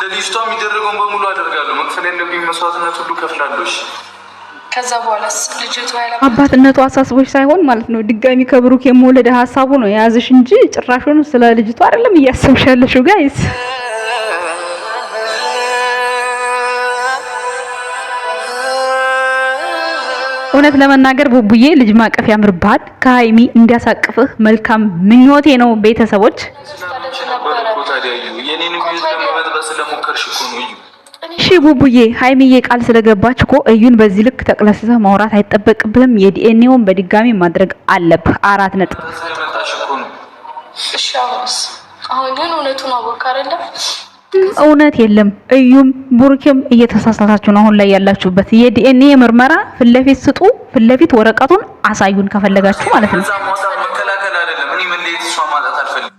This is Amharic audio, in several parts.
ለልጅቷ የሚደረገውን በሙሉ አደርጋለሁ። መክፈል ያለብኝ መስዋዕትነት ሁሉ ከፍላለሁ። ከዛ በኋላስ ልጅቷ አባትነቱ አሳስቦሽ ሳይሆን ማለት ነው ድጋሚ ከብሩክ የመወለድ ሐሳቡ ነው የያዝሽ እንጂ ጭራሹን ስለ ልጅቷ አይደለም እያሰብሽ ያለሽው ጋይስ። እውነት ለመናገር ቡቡዬ ልጅ ማቀፍ ያምርባል። ከሀይሚ እንዲያሳቅፍህ መልካም ምኞቴ ነው። ቤተሰቦች እሺ ቡቡዬ ሀይሚዬ ቃል ስለገባች እኮ እዩን በዚህ ልክ ተቅለስሰህ ማውራት አይጠበቅብህም። የዲኤንኤውን በድጋሚ ማድረግ አለብህ። 4 ነጥብ። እሺ አሁን ግን እውነቱን አወቅ አይደለም? እውነት የለም። እዩም ቡሩኬም እየተሳሳታችሁ ነው አሁን ላይ ያላችሁበት። የዲኤንኤ ምርመራ ፍለፊት ስጡ፣ ፍለፊት ወረቀቱን አሳዩን ከፈለጋችሁ ማለት ነው። መከላከል አይደለም። እኔ መለየት እሷ ማለት አልፈልግም።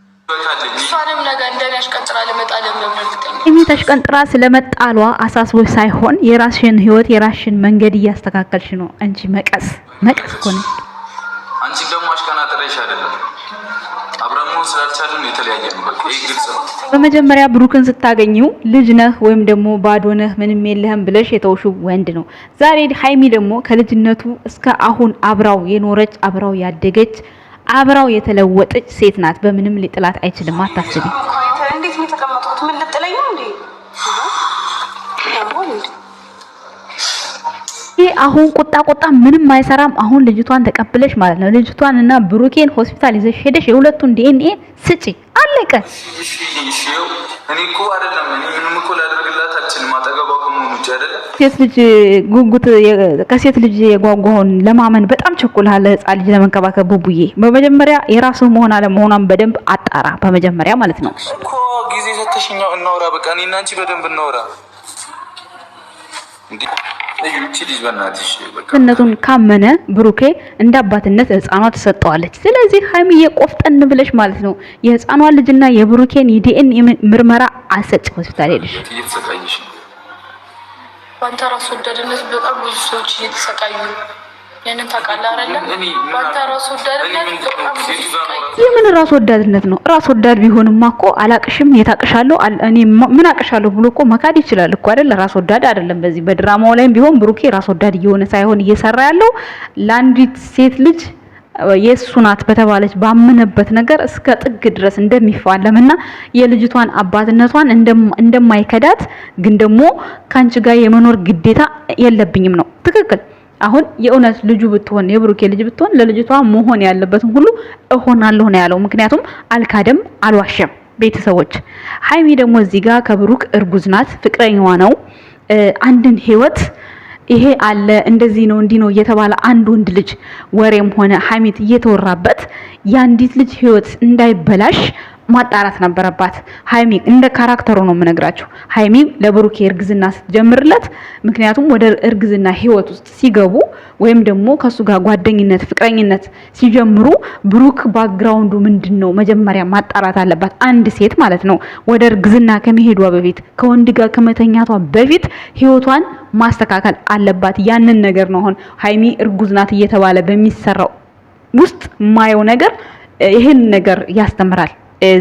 እሷንም ነገ እንደሚያሽቀጥራ ለመጣለም ነው እርግጠኛ። እኔ ተሽቀንጥራ ስለመጣሏ አሳስቦ ሳይሆን የራስሽን ህይወት የራስሽን መንገድ እያስተካከልሽ ነው። አንቺ መቀስ እኮ ነው። አንቺ ደግሞ አሽቀናጥረሽ አይደለም አብረሙ ስላልቻልን የተለያየ ነው። በቃ ይሄ ግልጽ ነው። በመጀመሪያ ብሩክን ስታገኙ ልጅ ነህ ወይም ደግሞ ባዶ ነህ ምንም የለህም ብለሽ የተውሽው ወንድ ነው። ዛሬ ሀይሚ ደግሞ ከልጅነቱ እስከ አሁን አብራው የኖረች አብራው ያደገች አብራው የተለወጠች ሴት ናት። በምንም ሊጥላት አይችልም። አታስቢ። እንዴት ነው የተቀመጡት? ምን ልጥለኝ ነው እንዴ? አሁን ቁጣ ምንም አይሰራም። አሁን ልጅቷን ተቀብለሽ ማለት ነው ልጅቷን እና ብሩኬን ሆስፒታል ይዘሽ ሄደሽ የሁለቱን ዲኤንኤ ስጪ። አለቀ። እሺ እኔ እኮ አይደለም እኔ ምንም እኮ ላደርግላት አልችልም። አጠገቧ ከመሆኑ ውጭ አይደለም። ሴት ልጅ ጉጉት ከሴት ልጅ የጓጓውን ለማመን በጣም ቸኩልሃል። ህፃን ልጅ ለመንከባከብ ቡቡዬ በመጀመሪያ የራሱ መሆን አለመሆኗን በደንብ አጣራ። በመጀመሪያ ማለት ነው እኮ ጊዜ ሰተሽኛው እናውራ። በቃ እኔና አንቺ በደንብ እናውራ። እነቱን ካመነ ብሩኬ እንደ አባትነት ህፃኗ ተሰጠዋለች። ስለዚህ ሀይሚዬ ቆፍጠን ብለሽ ማለት ነው የህፃኗን ልጅና የብሩኬን የዲኤንኤ ምርመራ አሰጭ ሆስፒታል ሄደሽ። ባንተ ራስ ወዳድነት በጣም ብዙ ሰዎች እየተሰቃዩ ያንን ታውቃለህ አይደል? ባንተ ራስ ወዳድነት በጣም የምን ራስ ወዳድነት ነው? ራስ ወዳድ ቢሆንማ እኮ አላቅሽም የታቅሻለሁ እኔ ምን አቅሻለሁ ብሎ እኮ መካድ ይችላል እኮ አይደል? ራስ ወዳድ አይደለም። በዚህ በድራማው ላይም ቢሆን ብሩኬ ራስ ወዳድ እየሆነ ሳይሆን እየሰራ ያለው ለአንዲት ሴት ልጅ የሱ ናት በተባለች ባመነበት ነገር እስከ ጥግ ድረስ እንደሚፋለምና የልጅቷን አባትነቷን እንደማይከዳት ግን ደግሞ ካንቺ ጋር የመኖር ግዴታ የለብኝም ነው። ትክክል። አሁን የእውነት ልጁ ብትሆን የብሩኬ ልጅ ብትሆን ለልጅቷ መሆን ያለበትን ሁሉ እሆናለሁ ነው ያለው። ምክንያቱም አልካደም አልዋሸም። ቤተሰቦች ሀይሚ ደግሞ እዚህ ጋር ከብሩክ እርጉዝ ናት፣ ፍቅረኛዋ ነው። አንድን ህይወት ይሄ አለ እንደዚህ ነው እንዲህ ነው እየተባለ አንድ ወንድ ልጅ ወሬም ሆነ ሀሚት እየተወራበት ያንዲት ልጅ ህይወት እንዳይበላሽ ማጣራት ነበረባት። ሀይሚ እንደ ካራክተሩ ነው የምነግራችሁ። ሀይሚ ለብሩኬ እርግዝና ስትጀምርለት ምክንያቱም ወደ እርግዝና ህይወት ውስጥ ሲገቡ ወይም ደግሞ ከሱ ጋር ጓደኝነት ፍቅረኝነት ሲጀምሩ ብሩክ ባክግራውንዱ ምንድነው መጀመሪያ ማጣራት አለባት። አንድ ሴት ማለት ነው ወደ እርግዝና ከመሄዷ በፊት ከወንድ ጋር ከመተኛቷ በፊት ህይወቷን ማስተካከል አለባት። ያንን ነገር ነው አሁን ሀይሚ እርጉዝ ናት እየተባለ በሚሰራው ውስጥ ማየው ነገር ይሄን ነገር ያስተምራል።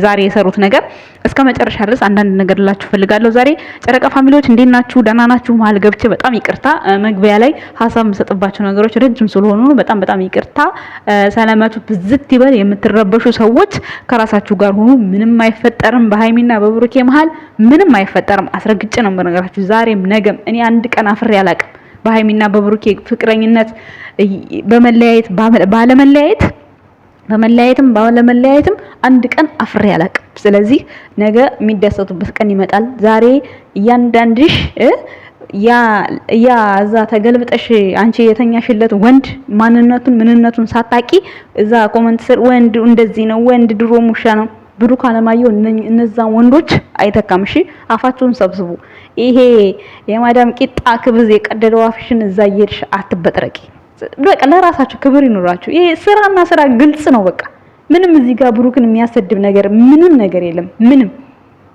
ዛሬ የሰሩት ነገር እስከ መጨረሻ ድረስ አንዳንድ ነገር ልላችሁ ፈልጋለሁ። ዛሬ ጨረቃ ፋሚሊዎች እንዴት ናችሁ? ደህና ናችሁ? መሀል ገብቼ በጣም ይቅርታ መግቢያ ላይ ሀሳብ የምሰጥባቸው ነገሮች ረጅም ስለሆኑ በጣም ይቅርታ። ሰላማችሁ ብዝት ይበል። የምትረበሹ ሰዎች ከራሳችሁ ጋር ሆኑ። ምንም አይፈጠርም። በሀይሚና በብሩኬ መሀል ምንም አይፈጠርም። አስረግጬ ነው የምነግራችሁ። ዛሬም ነገም እኔ አንድ ቀን አፍሬ አላቅም። በሀይሚና በብሩኬ ፍቅረኝነት በመለያየትም ባለመለያየትም አንድ ቀን አፍሬ አላቅም። ስለዚህ ነገ የሚደሰቱበት ቀን ይመጣል። ዛሬ እያንዳንድሽ ያ እዛ ተገልብጠሽ አንቺ የተኛሽለት ወንድ ምንነቱን ሳታቂ እዛ ኮሜንት ስር ወንድ እንደዚህ ነው ወንድ ድሮ ሙሻ ነው ብሩክ አለማየሁ እነዛ ወንዶች አይተካም። እሺ አፋችሁን ሰብስቡ። ይሄ የማዳም ቂጣ ክብዝ የቀደደው አፍሽን እዛ እየሄድሽ አትበጥረቂ። በቃ ለራሳችሁ ክብር ይኖራችሁ። ይሄ ስራና ስራ ግልጽ ነው። በቃ ምንም እዚህ ጋር ብሩክን የሚያሰድብ ነገር ምንም ነገር የለም።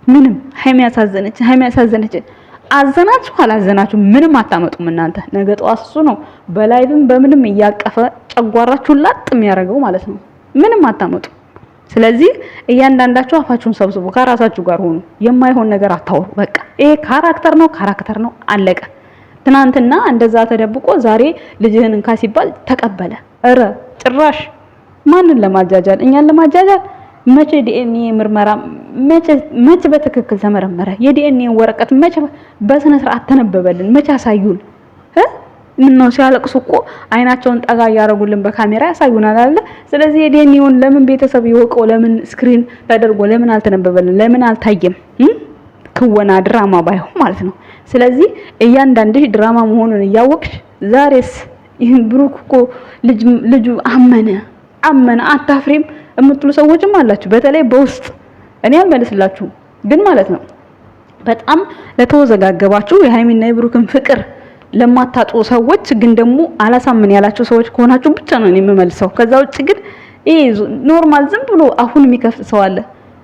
ምንም ሀይሚ ያሳዘነች አዘናችሁ አላዘናችሁ ምንም አታመጡም እናንተ። ነገ ጠዋት እሱ ነው በላይቭም በምንም እያቀፈ ጨጓራችሁን ላጥ የሚያደርገው ማለት ነው። ምንም አታመጡ። ስለዚህ እያንዳንዳችሁ አፋችሁን ሰብስቡ፣ ከራሳችሁ ጋር ሆኑ። የማይሆን ነገር አታውሩ። በቃ ይሄ ካራክተር ነው አለቀ። ትናንትና እንደዛ ተደብቆ ዛሬ ልጅህን እንካ ሲባል ተቀበለ። እረ ጭራሽ ማንን ለማጃጃል? እኛን ለማጃጃል። መቼ ዲኤንኤ ምርመራ መቼ በትክክል ተመረመረ? የዲኤንኤ ወረቀት መቼ በስነ ስርዓት ተነበበልን? መቼ አሳዩን? ምነው ሲያለቅሱ እኮ አይናቸውን ጠጋ ያረጉልን በካሜራ ያሳዩናል አይደል? ስለዚህ የዲኤንኤውን ለምን ቤተሰብ ይወቀው? ለምን ስክሪን ተደርጎ ለምን አልተነበበልን? ለምን አልታየም? ክወና ድራማ ባይሆን ማለት ነው። ስለዚህ እያንዳንድሽ ድራማ መሆኑን እያወቅሽ ዛሬስ ይህን ብሩክ እኮ ልጁ አመነ አታፍሪም የምትሉ ሰዎችም አላችሁ። በተለይ በውስጥ እኔ አልመልስላችሁም ግን ማለት ነው በጣም ለተወዘጋገባችሁ የሃይሚና የብሩክን ፍቅር ለማታጡ ሰዎች ግን ደግሞ አላሳምን ያላችሁ ሰዎች ከሆናችሁ ብቻ ነው እኔ የምመልሰው። ከዛ ውጭ ግን ይሄ ኖርማል ዝም ብሎ አሁን የሚከፍት ሰው አለ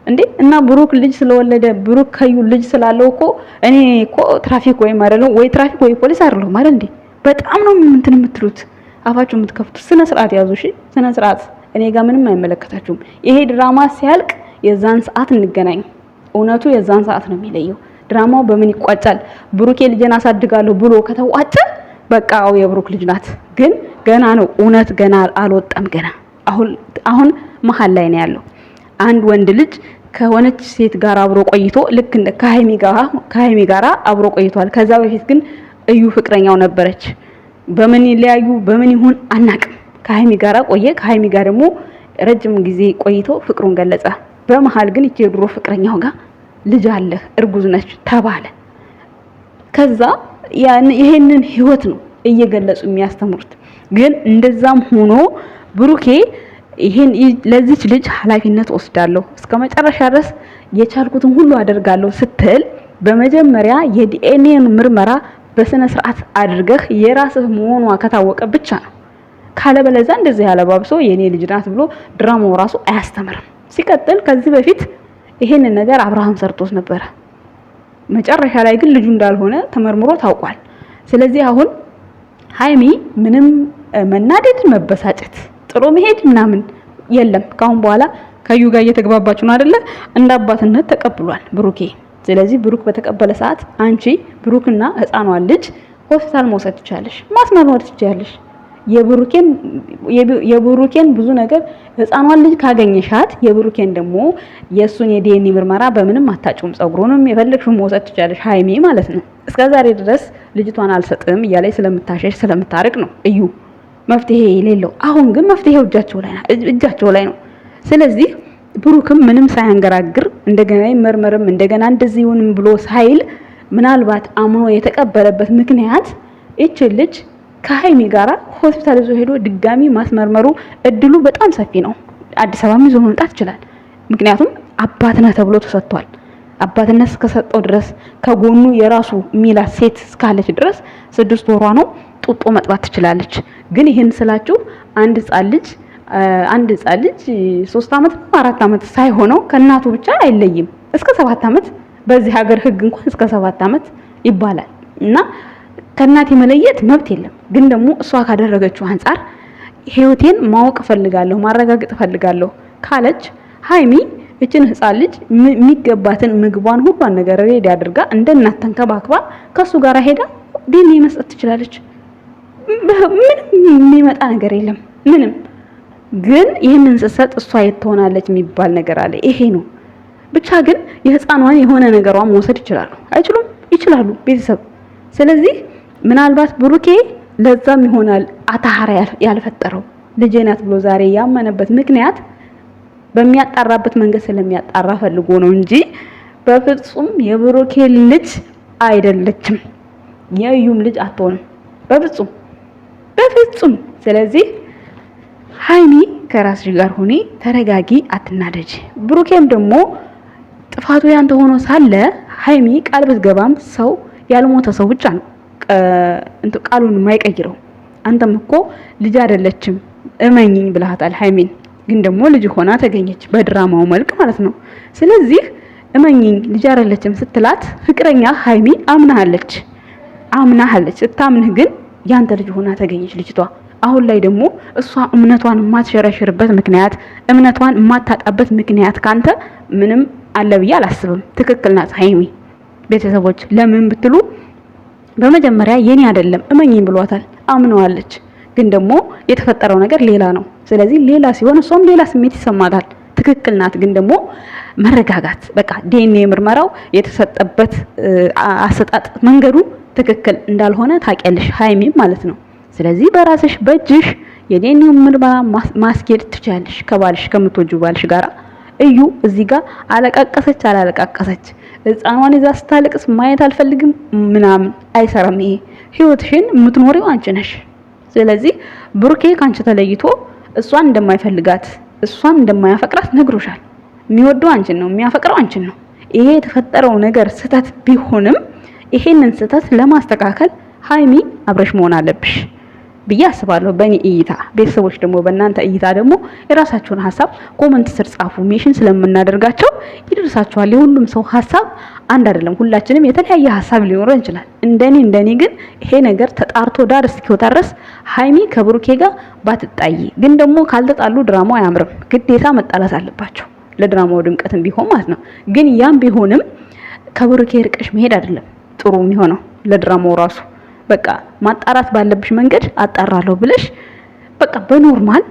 እንዴ? እና ብሩክ ልጅ ስለወለደ ብሩክ ከዩ ልጅ ስላለው እኮ እኔ እኮ ትራፊክ ወይ ትራፊክ ወይ ፖሊስ አይደለም አይደል እንዴ? በጣም ነው እንትን የምትሉት አፋችሁ የምትከፍቱት። ስነ ስርዓት ያዙ እሺ፣ ስነ ስርዓት። እኔ ጋር ምንም አይመለከታችሁም። ይሄ ድራማ ሲያልቅ የዛን ሰዓት እንገናኝ። እውነቱ የዛን ሰዓት ነው የሚለየው። ድራማው በምን ይቋጫል? ብሩኬ ልጅን አሳድጋለሁ ብሎ ከተዋጨ በቃ የብሩክ ልጅ ናት። ግን ገና ነው እውነት ገና አልወጣም። ገና አሁን መሀል ላይ ነው ያለው። አንድ ወንድ ልጅ ከሆነች ሴት ጋር አብሮ ቆይቶ ልክ እንደ ከሃይሚ ጋር አብሮ ቆይቷል። ከዛ በፊት ግን እዩ ፍቅረኛው ነበረች። በምን ይለያዩ በምን ይሁን አናቅም። ከሃይሚ ጋር ቆየ። ከሃይሚ ጋር ደግሞ ረጅም ጊዜ ቆይቶ ፍቅሩን ገለጸ። በመሃል ግን እቺ የድሮ ፍቅረኛው ጋር ልጅ አለ እርጉዝ ነች ተባለ። ከዛ ይሄንን ህይወት ነው እየገለጹ የሚያስተምሩት። ግን እንደዛም ሆኖ ብሩኬ ይሄን ለዚች ልጅ ኃላፊነት ወስዳለሁ እስከመጨረሻ ድረስ የቻልኩትን ሁሉ አደርጋለሁ ስትል በመጀመሪያ የዲኤንኤን ምርመራ በስነ ስርዓት አድርገህ የራስህ መሆኗ ከታወቀ ብቻ ነው። ካለበለዚያ እንደዚህ ያለባብሶ የኔ ልጅ ናት ብሎ ድራማው ራሱ አያስተምርም። ሲቀጥል ከዚህ በፊት ይሄንን ነገር አብርሃም ሰርቶስ ነበር። መጨረሻ ላይ ግን ልጁ እንዳልሆነ ተመርምሮ ታውቋል። ስለዚህ አሁን ሃይሚ ምንም መናደድ፣ መበሳጨት፣ ጥሩ መሄድ ምናምን የለም። ካሁን በኋላ ከዩ ጋር እየተግባባችሁ ነው አይደለ? እንደ አባትነት ተቀብሏል ብሩኬ። ስለዚህ ብሩክ በተቀበለ ሰዓት አንቺ ብሩክና ህፃኗን ልጅ ሆስፒታል መውሰድ ትችያለሽ፣ ማስመርመር ትችያለሽ። የብሩኬን ብዙ ነገር ህፃኗን ልጅ ካገኘሻት የብሩኬን ደግሞ የሱን የዲኤንኤ ምርመራ በምንም አታጭውም። ጸጉሩንም የፈለግሽው መውሰድ ትችያለሽ ሃይሚ ማለት ነው። እስከዛሬ ድረስ ልጅቷን አልሰጥም እያለች ስለምታሸሽ ስለምታርቅ ነው እዩ መፍትሄ የሌለው። አሁን ግን መፍትሄው እጃቸው ላይ ነው። ስለዚህ ብሩክም ምንም ሳያንገራግር እንደገና ይመርመርም እንደገና እንደዚህ ይሁንም ብሎ ሳይል ምናልባት አምኖ የተቀበለበት ምክንያት እቺ ልጅ ከሃይሚ ጋራ ሆስፒታል ይዞ ሄዶ ድጋሚ ማስመርመሩ እድሉ በጣም ሰፊ ነው። አዲስ አበባ ይዞ መምጣት ይችላል። ምክንያቱም አባትነት ተብሎ ተሰጥቷል። አባትነት እስከሰጠው ድረስ ከጎኑ የራሱ ሚላት ሴት እስካለች ድረስ 6 ወሯ ነው። ጡጦ መጥባት ትችላለች። ግን ይሄን ስላችሁ አንድ ህፃን ልጅ 3 አመት 4 አመት ሳይሆነው ከእናቱ ብቻ አይለይም። እስከ 7 አመት በዚህ ሀገር ህግ እንኳን እስከ 7 አመት ይባላል እና ከእናት የመለየት መብት የለም። ግን ደግሞ እሷ ካደረገችው አንፃር ህይወቴን ማወቅ ፈልጋለሁ ማረጋገጥ ፈልጋለሁ ካለች ሃይሚ እችን ህፃን ልጅ የሚገባትን ምግቧን ሁሉን ነገር ሬዲ አድርጋ እንደ እናት ተንከባክባ ከሱ ጋር ሄዳ ዲኤንኤ መስጠት ትችላለች። ምንም የሚመጣ ነገር የለም ምንም። ግን ይሄንን ስትሰጥ እሷ የትሆናለች የሚባል ነገር አለ። ይሄ ነው ብቻ። ግን የህፃኗን የሆነ ነገሯን መውሰድ ይችላሉ አይችሉም? ይችላሉ ቤተሰብ። ስለዚህ ምናልባት ብሩኬ ለዛም ይሆናል አታሃራ ያልፈጠረው ልጄ ናት ብሎ ዛሬ ያመነበት ምክንያት በሚያጣራበት መንገድ ስለሚያጣራ ፈልጎ ነው እንጂ በፍጹም የብሩኬ ልጅ አይደለችም። የዩም ልጅ አትሆንም በፍጹም። ስለዚህ ሃይሚ ከራስሽ ጋር ሆኒ፣ ተረጋጊ፣ አትናደጂ። ብሩኬም ደግሞ ጥፋቱ ያንተ ሆኖ ሳለ ሃይሚ ቃል ብትገባም ሰው ያልሞተ ሰው ብቻ ነው ቃሉን የማይቀይረው። አንተም እኮ ልጅ አይደለችም እመኝኝ ብለሃታል ሃይሚን። ግን ደግሞ ልጅ ሆና ተገኘች በድራማው መልክ ማለት ነው። ስለዚህ እመኝኝ ልጅ አይደለችም ስትላት ፍቅረኛ ሃይሚ አምናሃለች። ስታምንህ ግን ያንተ ልጅ ሆና ተገኘች ልጅቷ። አሁን ላይ ደግሞ እሷ እምነቷን የማትሸረሽርበት ምክንያት እምነቷን የማታጣበት ምክንያት ካንተ ምንም አለ ብዬ አላስብም። ትክክል ናት ሀይሚ። ቤተሰቦች ለምን ብትሉ በመጀመሪያ የኔ አይደለም እመኝኝ ብሏታል፣ አምነዋለች። ግን ደግሞ የተፈጠረው ነገር ሌላ ነው። ስለዚህ ሌላ ሲሆን እሷም ሌላ ስሜት ይሰማታል። ትክክል ናት። ግን ደግሞ መረጋጋት በቃ ዲኤንኤ ምርመራው የተሰጠበት አሰጣጥ መንገዱ ትክክል እንዳልሆነ ታውቂያለሽ ሀይሚ ማለት ነው። ስለዚህ በራስሽ በእጅሽ የዲኤንኤ ምርመራ ማስኬድ ትችያለሽ ከባልሽ ከምትወጁ ባልሽ ጋራ። እዩ እዚህ ጋር አለቃቀሰች አላለቃቀሰች ህፃኗን ይዛ ስታለቅስ ማየት አልፈልግም ምናምን አይሰራም። ይሄ ህይወትሽን የምትኖሪው አንቺ ነሽ። ስለዚህ ብሩኬ ካንቺ ተለይቶ እሷን እንደማይፈልጋት እሷን እንደማያፈቅራት ነግሮሻል። የሚወደው አንቺን ነው፣ የሚያፈቅረው አንቺን ነው። ይሄ የተፈጠረው ነገር ስህተት ቢሆንም ይሄንን ስህተት ለማስተካከል ሀይሚ አብረሽ መሆን አለብሽ ብዬ አስባለሁ በእኔ እይታ። ቤተሰቦች ደግሞ በእናንተ እይታ ደግሞ የራሳችሁን ሀሳብ ኮመንት ስር ጻፉ። ሜሽን ስለምናደርጋቸው ይደርሳችኋል። የሁሉም ሰው ሀሳብ አንድ አይደለም። ሁላችንም የተለያየ ሀሳብ ሊኖረን ይችላል። እንደኔ ግን ይሄ ነገር ተጣርቶ ዳር እስኪወጣ ድረስ ሀይሚ ከብሩኬ ጋር ባትጣይ። ግን ደግሞ ካልተጣሉ ድራማው አያምርም። ግዴታ መጣላት አለባቸው ለድራማው ድምቀትም ቢሆን ማለት ነው። ግን ያም ቢሆንም ከብሩኬ ርቀሽ መሄድ አይደለም ጥሩ የሚሆነው ለድራማው ራሱ። በቃ ማጣራት ባለብሽ መንገድ አጣራለሁ ብለሽ በቃ በኖርማል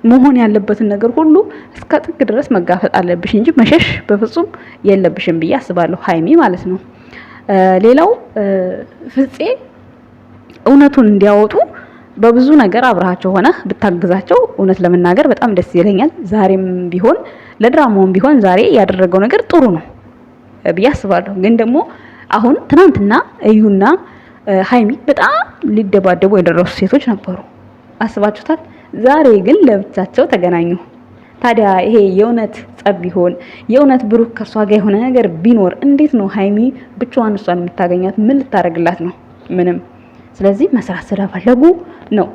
መሆን ያለበትን ነገር ሁሉ እስከ ጥግ ድረስ መጋፈጥ አለብሽ እንጂ መሸሽ በፍጹም የለብሽም ብዬ አስባለሁ ሀይሚ ማለት ነው። ሌላው ፍፄ እውነቱን እንዲያወጡ በብዙ ነገር አብረሃቸው ሆነ ብታግዛቸው እውነት ለመናገር በጣም ደስ ይለኛል። ዛሬም ቢሆን ለድራማውም ቢሆን ዛሬ ያደረገው ነገር ጥሩ ነው ብዬ አስባለሁ። ግን ደግሞ አሁን ትናንትና እዩና ሀይሚ በጣም ሊደባደቡ የደረሱ ሴቶች ነበሩ። አስባችሁታል? ዛሬ ግን ለብቻቸው ተገናኙ። ታዲያ ይሄ የእውነት ጸብ ቢሆን የእውነት ብሩክ ከሷ ጋር የሆነ ነገር ቢኖር እንዴት ነው ሀይሚ ብቻዋን እሷን የምታገኛት? ምን ልታረግላት ነው? ምንም። ስለዚህ መስራት ስለፈለጉ ነው።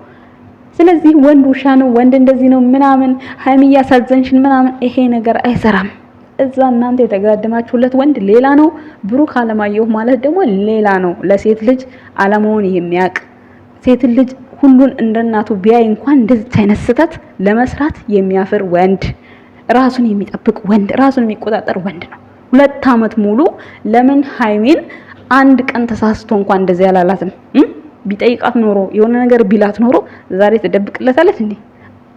ስለዚህ ወንድ ውሻ ነው፣ ወንድ እንደዚህ ነው ምናምን፣ ሀይሚ እያሳዘንሽን ምናምን፣ ይሄ ነገር አይሰራም። እዛ እናንተ የተጋደማችሁለት ወንድ ሌላ ነው። ብሩክ አለማየሁ ማለት ደግሞ ሌላ ነው። ለሴት ልጅ አለማውን የሚያውቅ ሴት ልጅ ሁሉን እንደናቱ ቢያይ እንኳን እንደዚህ አይነት ስህተት ለመስራት የሚያፍር ወንድ፣ ራሱን የሚጠብቅ ወንድ፣ ራሱን የሚቆጣጠር ወንድ ነው። 2 አመት ሙሉ ለምን ሀይሚን አንድ ቀን ተሳስቶ እንኳን እንደዚህ ያላላትም? ቢጠይቃት ኖሮ የሆነ ነገር ቢላት ኖሮ ዛሬ ትደብቅለታለች እንዴ?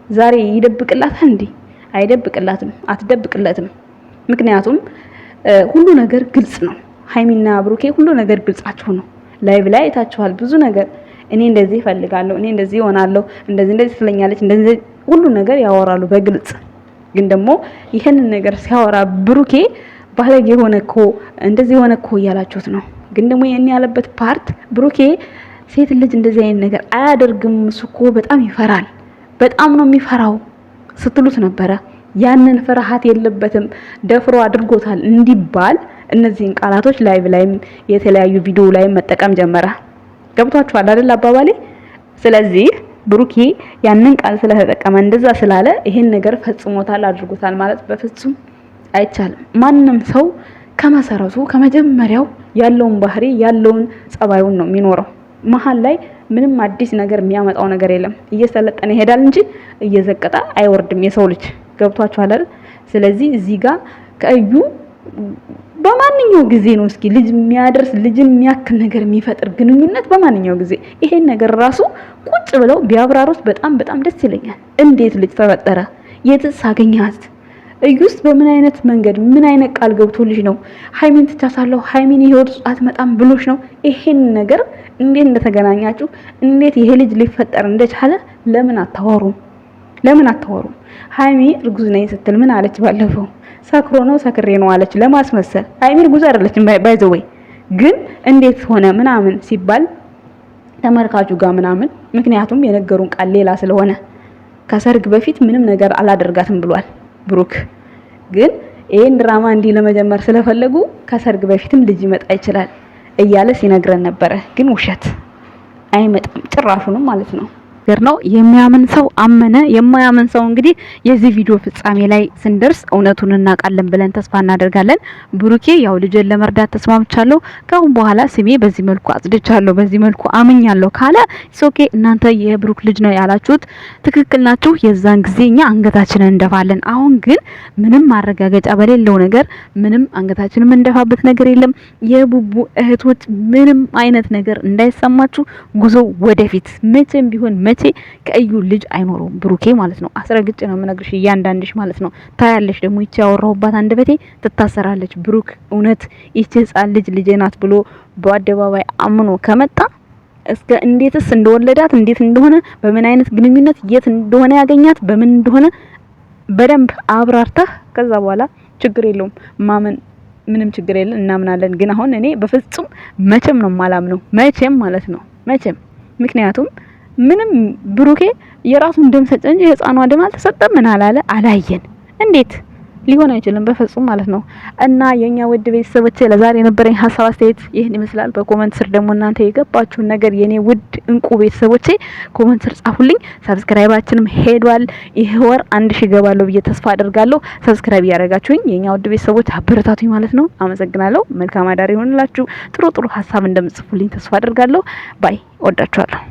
ዛሬ ይደብቅላታል እንዴ? አይደብቅላትም፣ አትደብቅለትም። ምክንያቱም ሁሉ ነገር ግልጽ ነው። ሀይሚና ብሩኬ ሁሉ ነገር ግልጻችሁ ነው። ላይቭ ላይ አይታችኋል ብዙ ነገር። እኔ እንደዚህ እፈልጋለሁ፣ እኔ እንደዚህ ሆናለሁ፣ እንደዚህ ትለኛለች፣ እንደዚህ ሁሉ ነገር ያወራሉ በግልጽ። ግን ደግሞ ይሄንን ነገር ሲያወራ ብሩኬ ባለጌ ሆነ እኮ እንደዚህ ሆነ እኮ እያላችሁት ነው። ግን ደግሞ የኔ ያለበት ፓርት ብሩኬ ሴት ልጅ እንደዚህ አይነት ነገር አያደርግም፣ እሱ እኮ በጣም ይፈራል፣ በጣም ነው የሚፈራው ስትሉት ነበረ። ያንን ፍርሃት የለበትም ደፍሮ አድርጎታል እንዲባል እነዚህን ቃላቶች ላይቭ ላይም የተለያዩ ቪዲዮ ላይም መጠቀም ጀመረ። ገብቷችኋል አይደል አባባሌ? ስለዚህ ብሩኬ ያንን ቃል ስለተጠቀመ እንደዛ ስላለ ይሄን ነገር ፈጽሞታል አድርጎታል ማለት በፍጹም አይቻልም። ማንም ሰው ከመሰረቱ ከመጀመሪያው ያለውን ባህሪ ያለውን ጸባዩን ነው የሚኖረው። መሀል ላይ ምንም አዲስ ነገር የሚያመጣው ነገር የለም። እየሰለጠነ ይሄዳል እንጂ እየዘቀጠ አይወርድም የሰው ልጅ። ገብቷችኋል አይደል? ስለዚህ እዚህ ጋር ከእዩ በማንኛው ጊዜ ነው እስኪ ልጅ የሚያደርስ ልጅ የሚያክል ነገር የሚፈጥር ግንኙነት በማንኛው ጊዜ ይሄን ነገር ራሱ ቁጭ ብለው ቢያብራሩት በጣም ደስ ይለኛል። እንዴት ልጅ ተፈጠረ? የትስ አገኛት? እዩስ በምን አይነት መንገድ ምን አይነት ቃል ገብቶልሽ ነው ሀይሚን ትቻሳለሁ ሀይሚን ይሄውት አትመጣም ብሎሽ ነው? ይሄን ነገር እንዴት እንደተገናኛችሁ እንዴት ይሄ ልጅ ሊፈጠር እንደቻለ ለምን አታወሩም? ሀይሚ እርጉዝ ነኝ ስትል ምን አለች ባለፈው? ሰክሮ ነው ሰክሬ ነው አለች ለማስመሰል። ሀይሚ እርጉዝ አይደለችም ባይዘወይ፣ ግን እንዴት ሆነ ምናምን ሲባል ተመልካቹ ጋር ምናምን፣ ምክንያቱም የነገሩን ቃል ሌላ ስለሆነ ከሰርግ በፊት ምንም ነገር አላደርጋትም ብሏል ብሩክ። ግን ይሄን ድራማ እንዲህ ለመጀመር ስለፈለጉ ከሰርግ በፊትም ልጅ ይመጣ ይችላል እያለ ሲነግረን ነበረ። ግን ውሸት አይመጣም ጭራሹንም ማለት ነው። ነገር ነው። የሚያምን ሰው አመነ፣ የማያምን ሰው እንግዲህ የዚህ ቪዲዮ ፍጻሜ ላይ ስንደርስ እውነቱን እናውቃለን ብለን ተስፋ እናደርጋለን። ብሩኬ ያው ልጅን ለመርዳት ተስማምቻለሁ፣ ካሁን በኋላ ስሜ በዚህ መልኩ አጽድቻለሁ፣ በዚህ መልኩ አምኛለሁ ካለ ሶኬ እናንተ የብሩክ ልጅ ነው ያላችሁት ትክክል ናችሁ። የዛን ጊዜ እኛ አንገታችንን እንደፋለን። አሁን ግን ምንም ማረጋገጫ በሌለው ነገር ምንም አንገታችንን እንደፋበት ነገር የለም። የቡቡ እህቶች ምንም አይነት ነገር እንዳይሰማችሁ፣ ጉዞ ወደፊት። መቼም ቢሆን መቼ ከእዩ ልጅ አይኖረውም ብሩኬ ማለት ነው። አስረግጬ ነው የምነግርሽ እያንዳንድሽ ማለት ነው። ታያለሽ ደግሞ ይቺ ያወራሁባት አንደበቴ ትታሰራለች። ብሩክ እውነት ይቺ ህጻን ልጅ ልጄ ናት ብሎ በአደባባይ አምኖ ከመጣ እስከ እንዴትስ እንደወለዳት እንዴት እንደሆነ በምን አይነት ግንኙነት የት እንደሆነ ያገኛት በምን እንደሆነ በደንብ አብራርተህ ከዛ በኋላ ችግር የለውም ማመን ምንም ችግር የለም እናምናለን። ግን አሁን እኔ በፍጹም መቼም ነው ማላምነው መቼም ማለት ነው መቼም። ምክንያቱም ምንም ብሩኬ የራሱን ደም ሰጠ እንጂ የህፃኗ ደም አልተሰጠም። ምን አላለ አላየን። እንዴት ሊሆን አይችልም በፍጹም ማለት ነው። እና የኛ ውድ ቤተሰቦቼ ለዛሬ የነበረኝ ሀሳብ አስተያየት ይሄን ይመስላል። በኮሜንት ስር ደግሞ እናንተ የገባችሁን ነገር የኔ ውድ እንቁ ቤተሰቦቼ ኮሜንት ስር ጻፉልኝ። ሰብስክራይባችንም ሄዷል። ይሄ ወር 1000 ገባለሁ ብዬ ተስፋ አደርጋለሁ። ሰብስክራይብ ያደረጋችሁኝ የኛ ውድ ቤተሰቦች አበረታቱኝ ማለት ነው። አመሰግናለሁ። መልካም አዳር ይሁንላችሁ። ጥሩ ሀሳብ እንደምጽፉልኝ ተስፋ አደርጋለሁ። ባይ ወዳችኋለሁ።